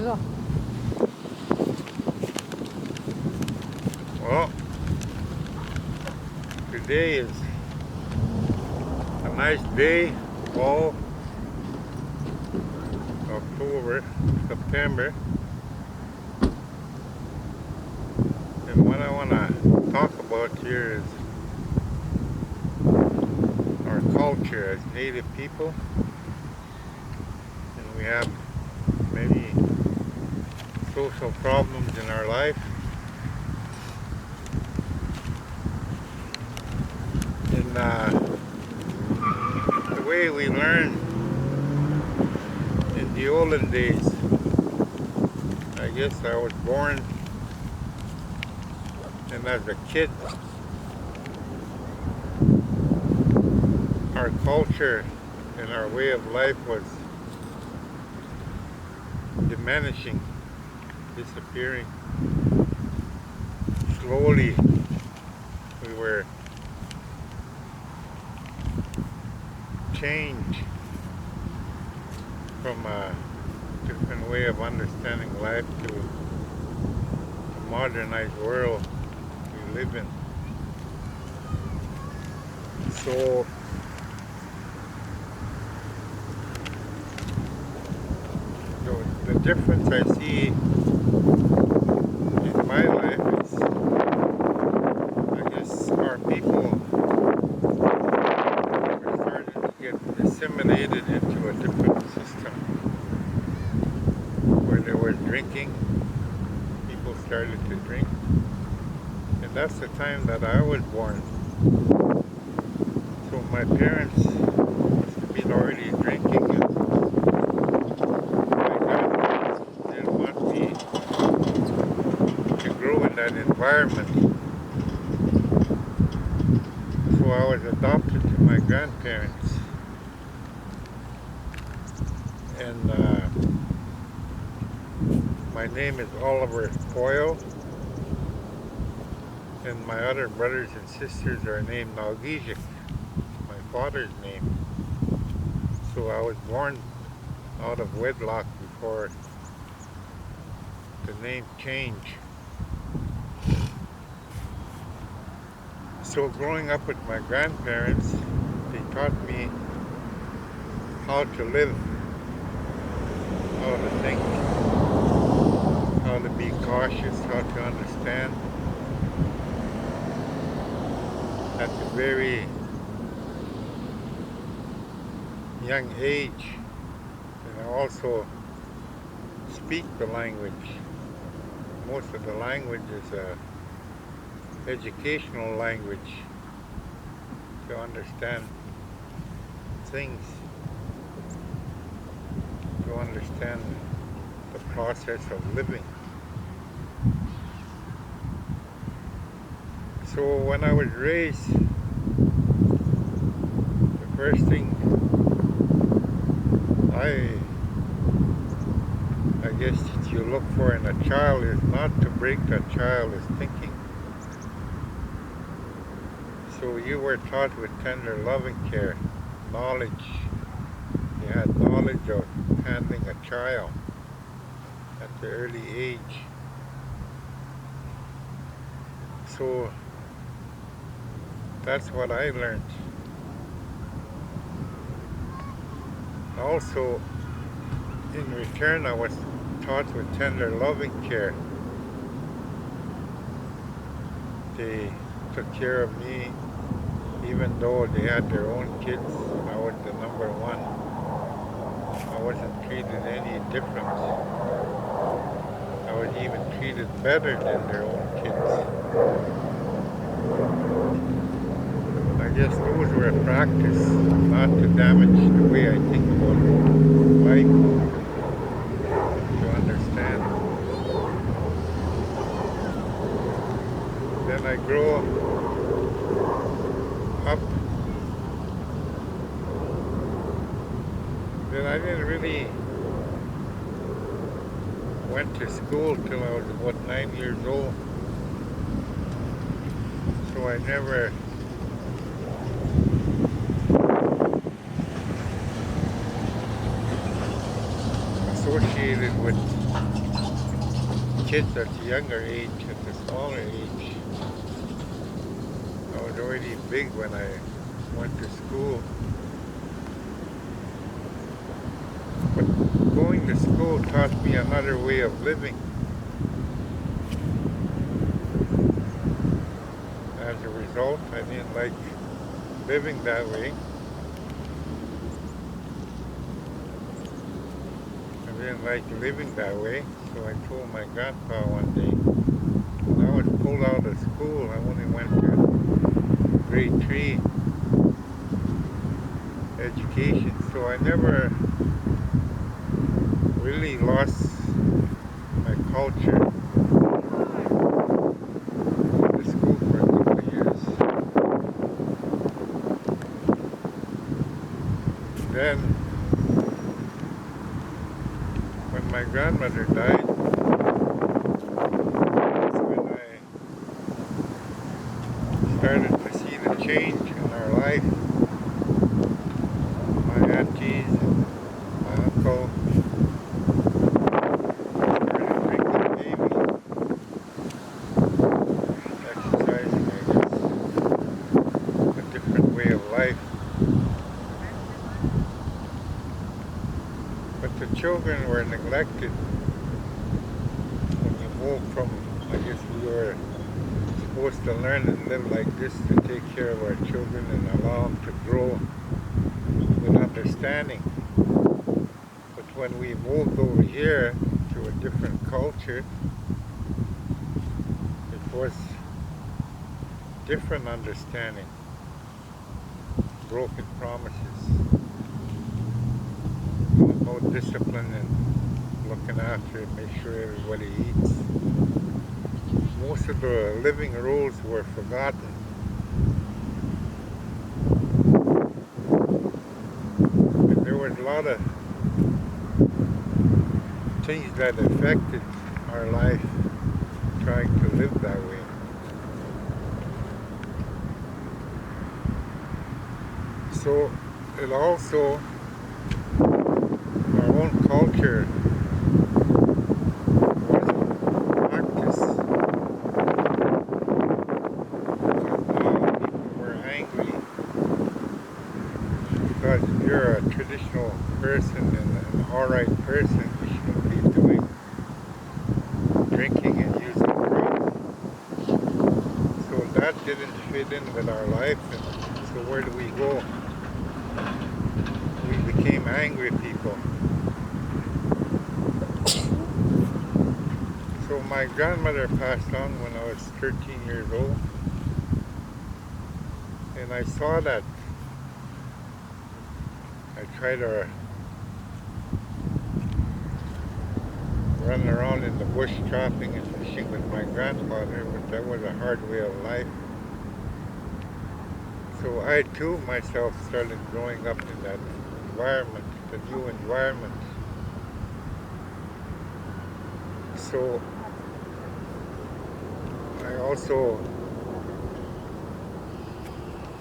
Hello. Well, today is a nice day, fall, October, September, and what I want to talk about here is our culture as Native people, and we have many social problems in our life, and the way we learn in the olden days. I guess I was born, and as a kid, our culture and our way of life was diminishing, disappearing. Slowly, we were changed from a different way of understanding life to the modernized world we live in. So the difference I see in my life is, I guess, our people were starting to get disseminated into a different system where there was drinking. People started to drink, and that's the time that I was born. So my parents must have been already drinking, and my grandparents didn't want me to grow in that environment. So I was adopted to my grandparents, and my name is Oliver Coyle, and my other brothers and sisters are named Nalgijik, my father's name. So I was born out of wedlock before the name change. So growing up with my grandparents, they taught me how to live, how to think, how to be cautious, how to understand. At a very young age, and I also speak the language. Most of the language is educational language to understand things, to understand the process of living. So when I was raised, the first thing I guess that you look for in a child is not to break that child's thinking. So you were taught with tender loving care, knowledge. You had knowledge of handling a child at the early age. So that's what I learned. Also, in return, I was taught with tender loving care. They took care of me even though they had their own kids. I was the number one. I wasn't treated any different. I was even treated better than their own kids. I guess those were a practice not to damage the way I think about life, to understand. Then I grew up. Then I didn't really went to school till I was about 9 years old. So I never associated with kids at the younger age, at the smaller age. I was already big when I went to school. But going to school taught me another way of living. As a result, I didn't like living that way. I didn't like living that way, so I told my grandpa one day, when I was pulled out of school, I only went to grade 3 education, so I never really lost my culture. Went to school for a couple of years. Then, when my grandmother died, that's when I started to see the change in our life. My aunties and my uncle started drinking maybe, exercising, I guess, a different way of life. But the children were neglected. When you moved from, I guess we were supposed to learn and live like this to take care of our children and allow them to grow with understanding. But when we moved over here to a different culture, it was different understanding, broken promises, no discipline and looking after it, make sure everybody eats. Most of the living rules were forgotten. And there was a lot of things that affected our life trying to live that way. So it also, our own culture wasn't practiced, because now people were angry because if you're a traditional person and an alright person, you shouldn't be doing drinking and using drugs. So that didn't fit in with our life, and so where do we go? We became angry people. So my grandmother passed on when I was 13 years old, and I saw that. I tried to run around in the bush trapping and fishing with my grandfather, but that was a hard way of life. So I too myself started growing up in that environment, the new environment. So I also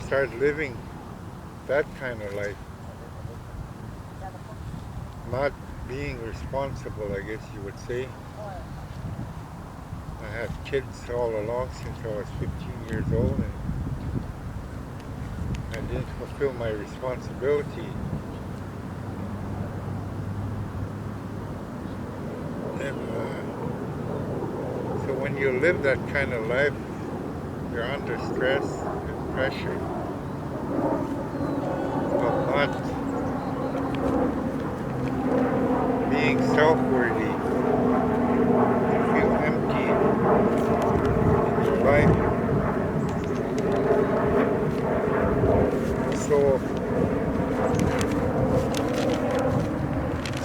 started living that kind of life, not being responsible, I guess you would say. I had kids all along since I was 15 years old, and I didn't fulfill my responsibility. And so when you live that kind of life, you're under stress and pressure of not being self-worthy. You feel empty in your life.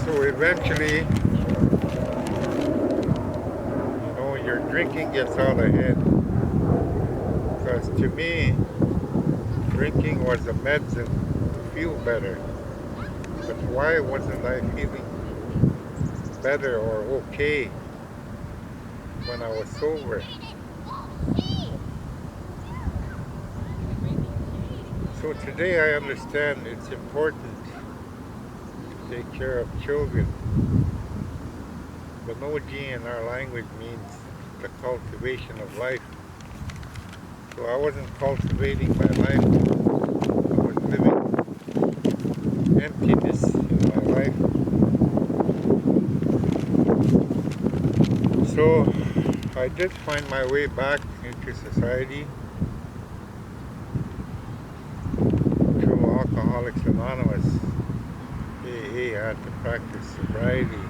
So eventually, your drinking gets out of hand. Because to me, drinking was a medicine to feel better. But why wasn't I feeling better or okay when I was sober? So today I understand it's important to take care of children Benoji in our language means the cultivation of life. So I wasn't cultivating my life. I was living emptiness in my life. So I did find my way back into society through Alcoholics Anonymous. AA had to practice sobriety.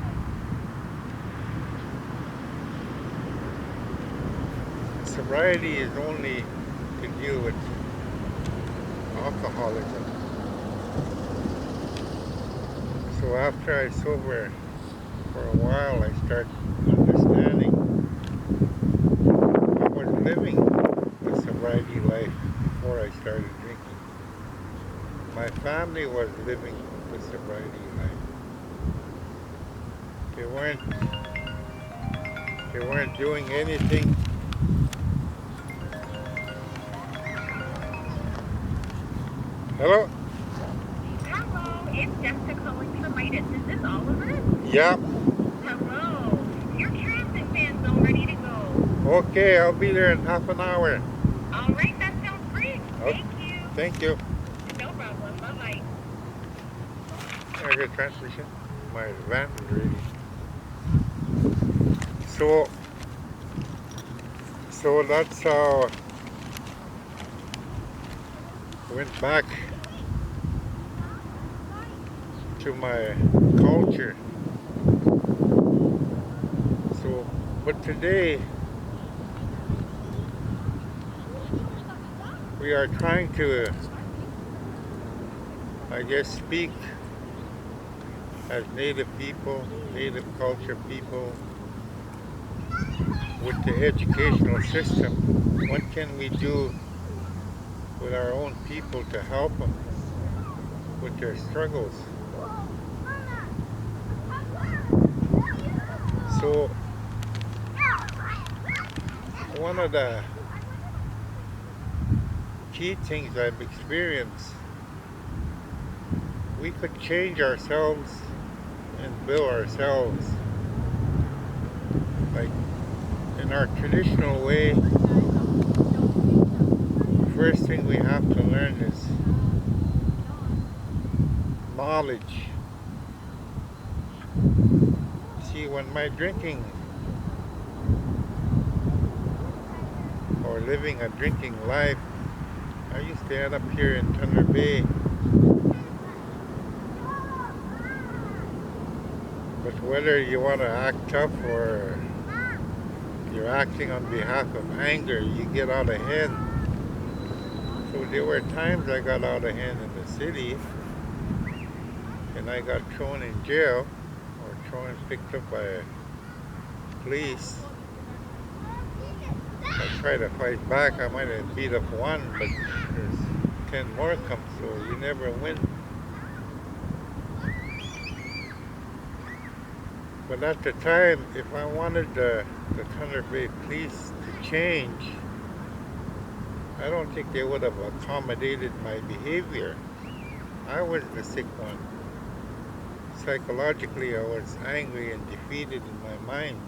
Sobriety is only to deal with alcoholism. So after I sober for a while, I started understanding I was living the sobriety life before I started drinking. My family was living the sobriety life. They weren't doing anything. Hello? Hello, it's Jessica calling from Midas. Is this Oliver? Yeah. Hello. Your transit van's all ready to go. Okay, I'll be there in half an hour. All right, that sounds great. Okay. Thank you. Thank you. No problem. Bye-bye. I got transmission. My van is ready. So that's how I went back to my culture. So, but today we are trying to, I guess, speak as Native people, Native culture people, with the educational system. What can we do with our own people to help them with their struggles? So one of the key things I've experienced, we could change ourselves and build ourselves. Like in our traditional way, first thing we have to learn is knowledge. See, when my drinking or living a drinking life, I used to end up here in Thunder Bay. But whether you want to act tough or you're acting on behalf of anger, you get out of hand. So there were times I got out of hand in the city and I got thrown in jail or picked up by police. I tried to fight back. I might have beat up one, but there's 10 more come, so you never win. But at the time, if I wanted the Thunder Bay Police to change, I don't think they would have accommodated my behavior. I was the sick one. Psychologically, I was angry and defeated in my mind.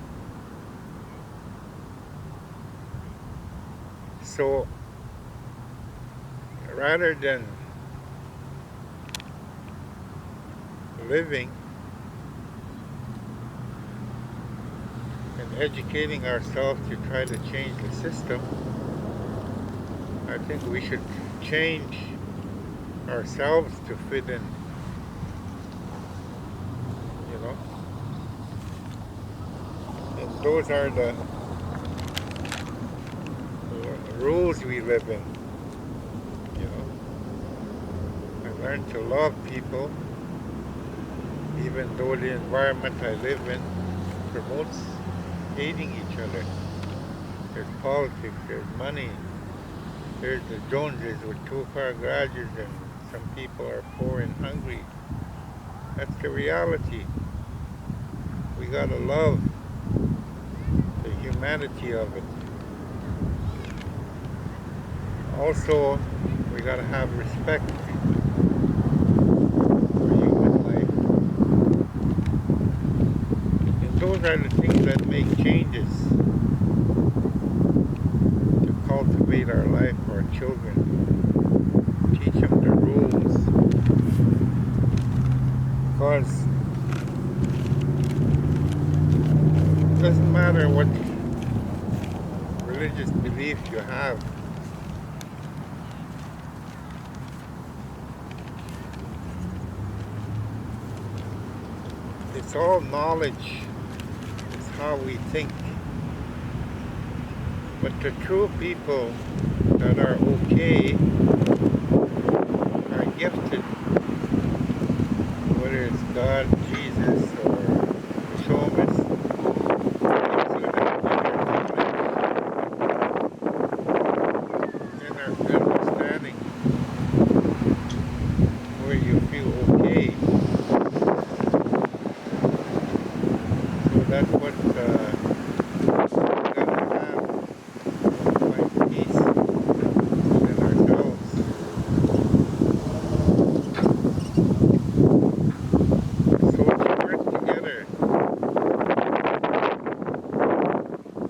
So, rather than living and educating ourselves to try to change the system, I think we should change ourselves to fit in, you know. And those are the rules we live in, you know. I learned to love people, even though the environment I live in promotes hating each other. There's politics, there's money, there's the Joneses with 2-car garages, and some people are poor and hungry. That's the reality. We gotta love the humanity of it. Also, we gotta have respect for human life. And those are the things that make changes to cultivate our life for our children. Teach them the rules. Because it doesn't matter what religious belief you have. It's all knowledge. It's how we think. But the true people that are okay are gifted. Whether it's God, Jesus, or the psalmist, in our understanding where you feel okay. So that's what we gotta have, find peace within ourselves. So let's work together.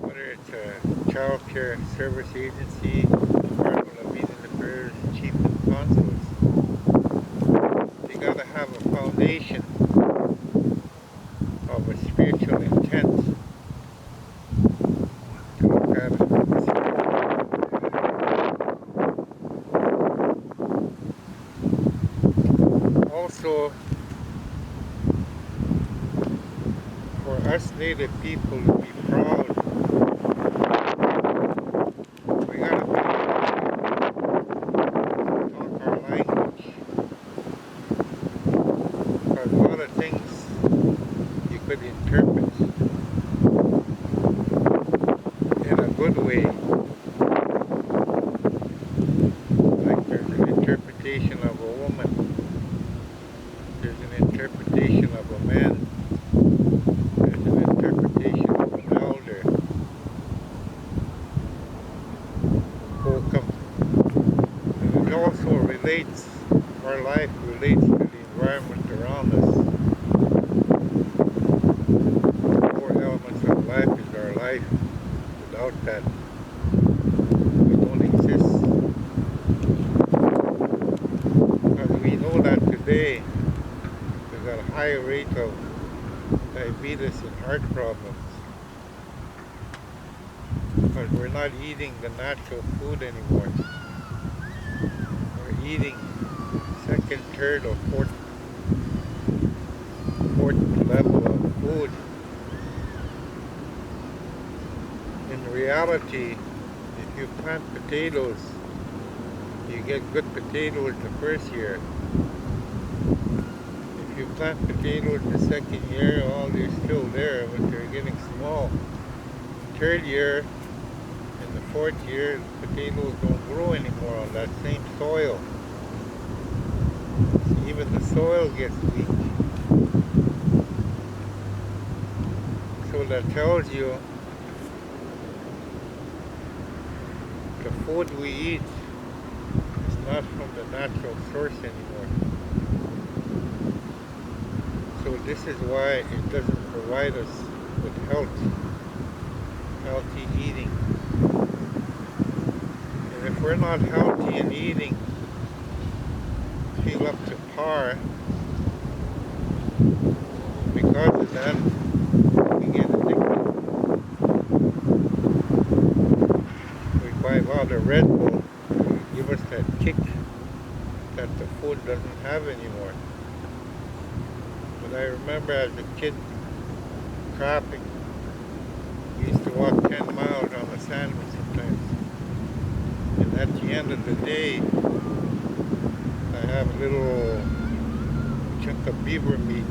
Whether it's a child care service agency, Department of Indian Affairs, chief and consuls, they gotta have a foundation of a spiritual intent to look at it. Also, for us Native people to be proud, we gotta be talk our language. Because a lot of things you could interpret in a good way. Like there's an interpretation of a woman, there's an interpretation of a man, there's an interpretation of an elder. And it also relates, our life relates to the environment around us. The four elements of life is our life. Without that, we don't exist. Because we know that today we've got a high rate of diabetes and heart problems. Because we're not eating the natural food anymore. We're eating second, third, or fourth level of food. In reality, if you plant potatoes, you get good potatoes the first year. If you plant potatoes the second year, well, they're still there, but they're getting small. Third year and the fourth year, potatoes don't grow anymore on that same soil. So even the soil gets weak. So that tells you the food we eat is not from the natural source anymore. So this is why it doesn't provide us with healthy eating. And if we're not healthy in eating, feel up to par, because of that, we get addicted. We buy a lot of Red Bull to give us that kick that the food doesn't have anymore. But I remember as a kid, trapping, we used to walk 10 miles on a sandwich sometimes. And at the end of the day, I have a little chunk of beaver meat.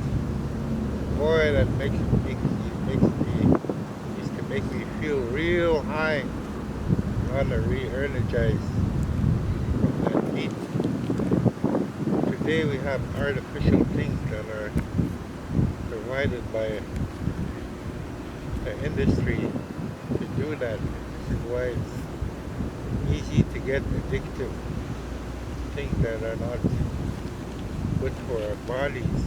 Boy, that used to make me feel real high, rather re-energized from that meat. Today we have artificial things that are provided by the industry to do that. This is why it's easy to get addictive things that are not good for our bodies.